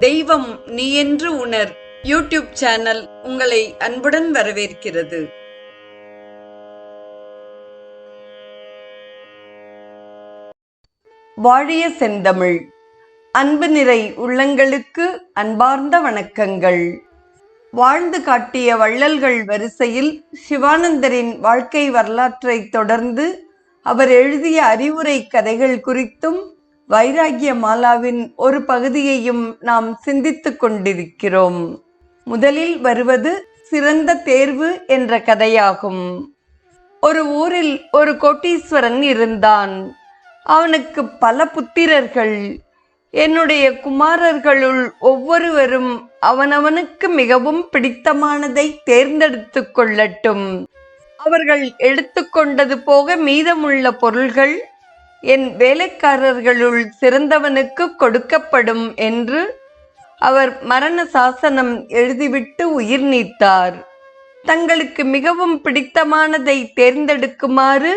தெய்வம் நீ என்று உணர் யூடியூப் சேனல் உங்களை அன்புடன் வரவேற்கிறது. வாழிய செந்தமிழ். அன்பு நிறை உள்ளங்களுக்கு அன்பார்ந்த வணக்கங்கள். வாழ்ந்து காட்டிய வள்ளல்கள் வரிசையில் சிவானந்தரின் வாழ்க்கை வரலாற்றை தொடர்ந்து அவர் எழுதிய அறிவுரை கதைகள் குறித்தும் வைராகிய மாலாவின் ஒரு பகுதியையும் நாம் சிந்தித்துக் கொண்டிருக்கிறோம். முதலில் வருவது சிறந்த தேர்வு என்ற கதையாகும். ஒரு ஊரில் ஒரு கோட்டீஸ்வரன் இருந்தான். அவனுக்கு பல புத்திரர்கள். என்னுடைய குமாரர்களுள் ஒவ்வொருவரும் அவனவனுக்கு மிகவும் பிடித்தமானதை தேர்ந்தெடுத்து கொள்ளட்டும். அவர்கள் எடுத்துக்கொண்டது போக மீதமுள்ள பொருள்கள் என் வேலைக்காரர்களுள் சிறந்தவனுக்கு கொடுக்கப்படும் என்று அவர் மரண சாசனம் எழுதிவிட்டு உயிர் நீத்தார். தங்களுக்கு மிகவும் பிடித்தமானதை தேர்ந்தெடுக்குமாறு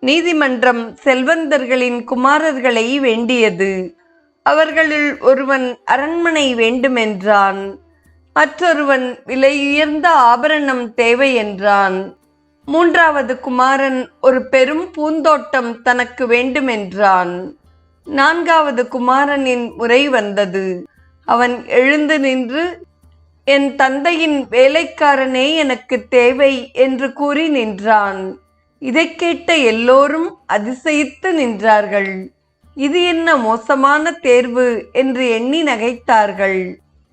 நீதிமன்றம் செல்வந்தர்களின் குமாரர்களை வேண்டியது. அவர்களுள் ஒருவன் அரண்மனை வேண்டுமென்றான். மற்றொருவன் விலையுயர்ந்த ஆபரணம் தேவை என்றான். மூன்றாவது குமாரன் ஒரு பெரும் பூந்தோட்டம் தனக்கு வேண்டுமென்றான். நான்காவது குமாரனின் முறை வந்தது. அவன் எழுந்து நின்று, என் தந்தையின் வேலைக்காரனே எனக்கு தேவை என்று கூறி நின்றான். இதை கேட்ட எல்லோரும் அதிசயித்து நின்றார்கள். இது என்ன மோசமான தேர்வு என்று எண்ணி நகைத்தார்கள்.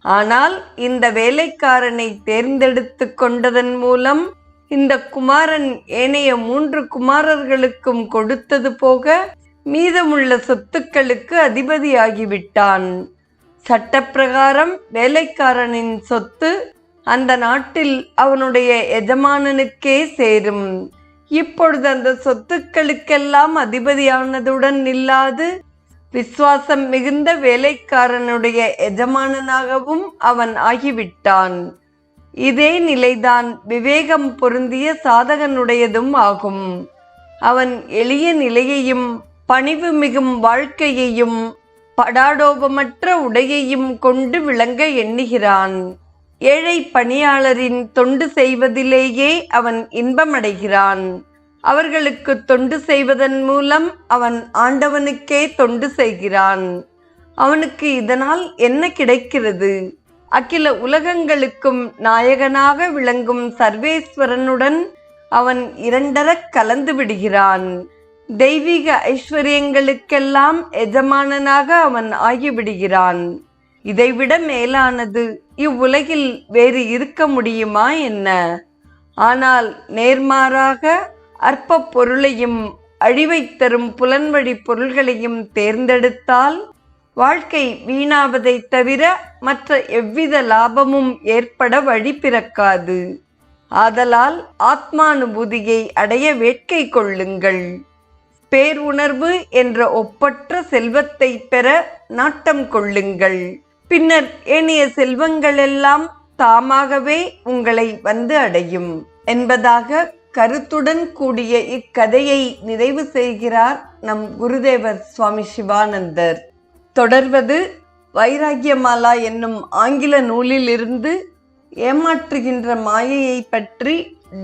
ஆனால் இந்த வேலைக்காரனை தேர்ந்தெடுத்து கொண்டதன் மூலம் இந்த குமாரன் ஏனைய 3 குமாரர்களுக்கும் கொடுத்தது போக மீதமுள்ள சொத்துக்களுக்கு அதிபதியாகிவிட்டான். சட்டப்பிரகாரம் வேலைக்காரனின் சொத்து அந்த நாட்டில் அவனுடைய எஜமானனுக்கே சேரும். இப்பொழுது அந்த சொத்துக்களுக்கெல்லாம் அதிபதியானதுடன் நில்லாது விசுவாசம் மிகுந்த வேலைக்காரனுடைய எஜமானனாகவும் அவன் ஆகிவிட்டான். இதே நிலைதான் விவேகம் பொருந்திய சாதகனுடையதும் ஆகும். அவன் எளிய நிலையையும் பணிவு மிகும் வாழ்க்கையையும் படாடோபமற்ற உடையையும் கொண்டு விளங்க எண்ணுகிறான். ஏழை பணியாளரின் தொண்டு செய்வதிலேயே அவன் இன்பமடைகிறான். அவர்களுக்கு தொண்டு செய்வதன் மூலம் அவன் ஆண்டவனுக்கே தொண்டு செய்கிறான். அவனுக்கு இதனால் என்ன கிடைக்கிறது? அகில உலகங்களுக்கும் நாயகனாக விளங்கும் சர்வேஸ்வரனுடன் அவன் இரண்டரக் கலந்து விடுகிறான். தெய்வீக ஐஸ்வர்யங்களுக்கெல்லாம் எஜமானனாக அவன் ஆகிவிடுகிறான். இதைவிட மேலானது இவ்வுலகில் வேறு இருக்க முடியுமா என்ன? ஆனால் நேர்மாறாக அற்ப பொருளையும் அழிவை தரும் புலன்வழி பொருள்களையும் தேர்ந்தெடுத்தால் வாழ்க்கை வீணாவதை தவிர மற்ற எவ்வித லாபமும் ஏற்பட வழி பிறக்காது. ஆதலால் ஆத்மானுபூதியை அடைய வேட்கை கொள்ளுங்கள். பேருணர்வு என்ற ஒப்பற்ற செல்வத்தை பெற நாட்டம் கொள்ளுங்கள். பின்னர் ஏனைய செல்வங்களெல்லாம் தாமாகவே உங்களை வந்து அடையும் என்பதாக கருத்துடன் கூடிய இக்கதையை நிறைவு செய்கிறார் நம் குருதேவர் சுவாமி சிவானந்தர். தொடர்வது வைராகியமாலா என்னும் ஆங்கில நூலிலிருந்து ஏமாற்றுகின்ற மாயையை பற்றி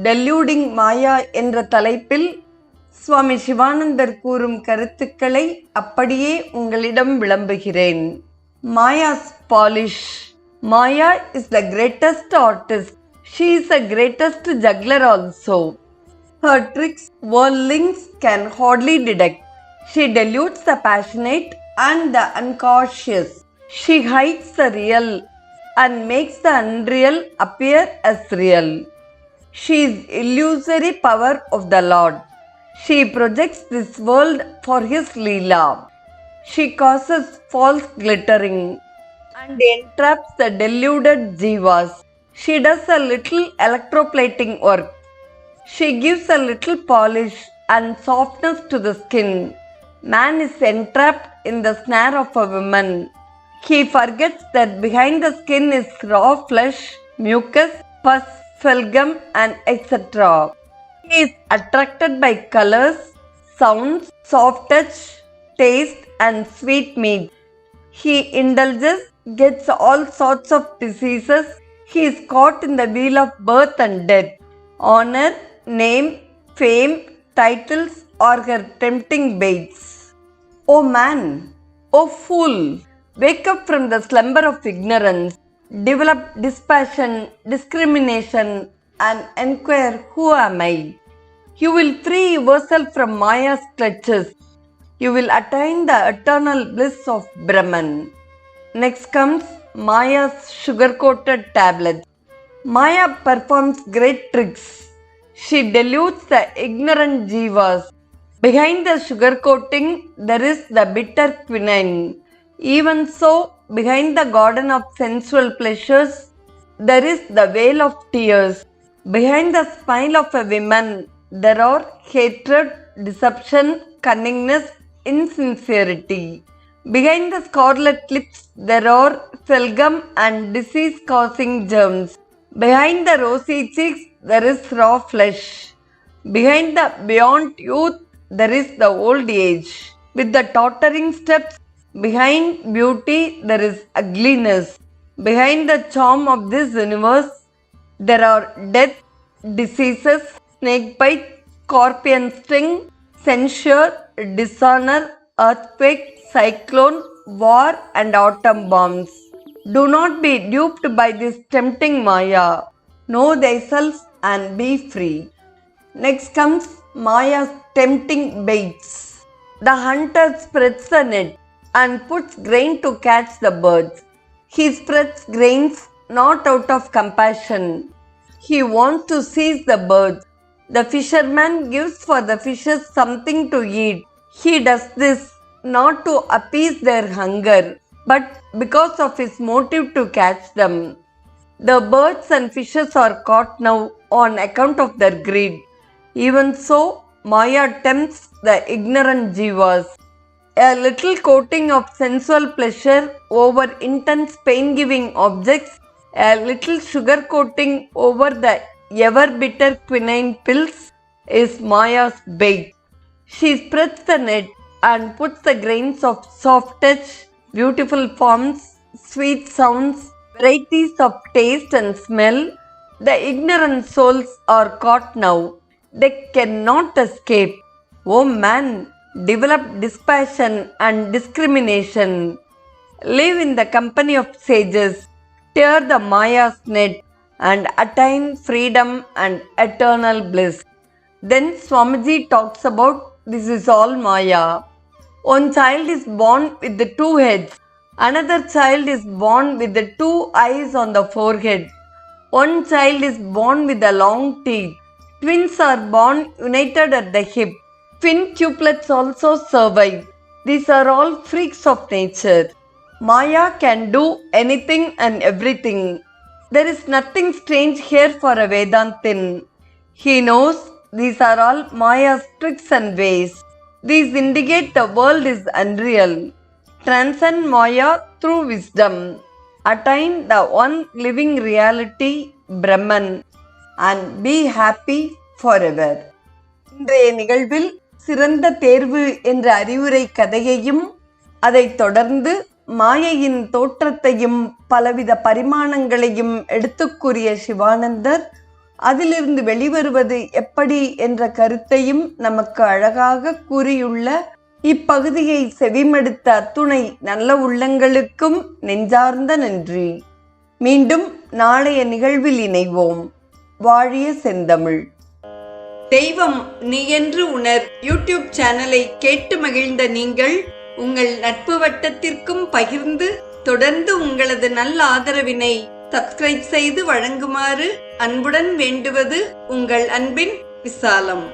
டெல்யூடிங் மாயா என்ற தலைப்பில் சுவாமி சிவானந்தர் கூறும் கருத்துக்களை அப்படியே உங்களிடம் விளம்புகிறேன். Maya's polish. Maya is the greatest artist. She is the greatest juggler also. Her tricks worldlings can hardly detect. She deludes the passionate and the unconscious. She hides the real and makes the unreal appear as real. She is illusory power of the Lord. She projects this world for his Leela. She causes false glittering and entraps the deluded jivas. She does a little electroplating work. She gives a little polish and softness to the skin. Man is entrapped in the snare of a woman. He forgets that behind the skin is raw flesh, mucus, pus, phlegm, and etc. He is attracted by colors, sounds, soft touch, taste, and sweet meat. He indulges gets all sorts of diseases. He is caught in the wheel of birth and death. Honor, name, fame, titles are her tempting baits. O man, O fool, wake up from the slumber of ignorance. Develop dispassion, discrimination, and inquire, who am I? You will free yourself from Maya's clutches. You will attain the eternal bliss of Brahman. Next comes Maya's sugar-coated tablets. Maya performs great tricks. She deludes the ignorant jivas. Behind the sugar coating, there is the bitter quinine. Even so, behind the garden of sensual pleasures, there is the vale of tears. Behind the smile of a woman, there are hatred, deception, cunningness, insincerity. Behind the scarlet lips, there are phlegm and disease-causing germs. Behind the rosy cheeks, there is raw flesh. Behind the beyond youth, there is the old age. With the tottering steps, behind beauty, there is ugliness. Behind the charm of this universe, there are death, diseases, snakebite, scorpion sting, censure, dishonor, earthquake, cyclone, war, and atom bombs. Do not be duped by this tempting Maya. Know thyself and be free. Next comes Maya's tempting baits. The hunter spreads the net and puts grain to catch the birds. He spreads grains not out of compassion. He wants to seize the birds. The fisherman gives for the fishes something to eat. He does this not to appease their hunger, but because of his motive to catch them. The birds and fishes are caught now on account of their greed. Even so, Maya tempts the ignorant jivas. A little coating of sensual pleasure over intense pain-giving objects, a little sugar coating over the ever-bitter quinine pills is Maya's bait. She spreads the net and puts the grains of soft touch, beautiful forms, sweet sounds, varieties of taste and smell. The ignorant souls are caught now. They cannot escape. O man, develop dispassion and discrimination. Live in the company of sages. Tear the Maya's net and attain freedom and eternal bliss. Then Swamiji talks about this is all Maya. One child is born with the two heads. Another child is born with the two eyes on the forehead. One child is born with the long teeth. Twins are born united at the hip. Quintuplets also survive. These are all freaks of nature. Maya can do anything and everything. There is nothing strange here for a Vedantin. He knows these are all Maya's tricks and ways. These indicate the world is unreal. Transcend Maya through wisdom. Attain the one living reality, Brahman, and be happy forever. இன்றைய நிகழ்வில் சிறந்த தேர்வு என்ற அறிவுரை கதையையும் அதைத் தொடர்ந்து மாயையின் தோற்றத்தையும் பலவித பரிமாணங்களையும் எடுத்துக் கூறிய சிவானந்தர் அதிலிருந்து வெளிவருவது எப்படி என்ற கருத்தையும் நமக்கு அழகாக கூறியுள்ள இப்பகுதியை செவிமடுத்த அத்துணை நல்ல உள்ளங்களுக்கும் நெஞ்சார்ந்த நன்றி. மீண்டும் நாளைய நிகழ்வில் இணைவோம். வாழிய செந்தமிழ். தெய்வம் நீ என்று உணர் யூடியூப் சேனலை கேட்டு மகிழ்ந்த நீங்கள் உங்கள் நட்பு வட்டத்திற்கும் பகிர்ந்து தொடர்ந்து உங்களது நல்ல ஆதரவினை சப்ஸ்கிரைப் செய்து வழங்குமாறு அன்புடன் வேண்டுவது உங்கள் அன்பின் விசாலம்.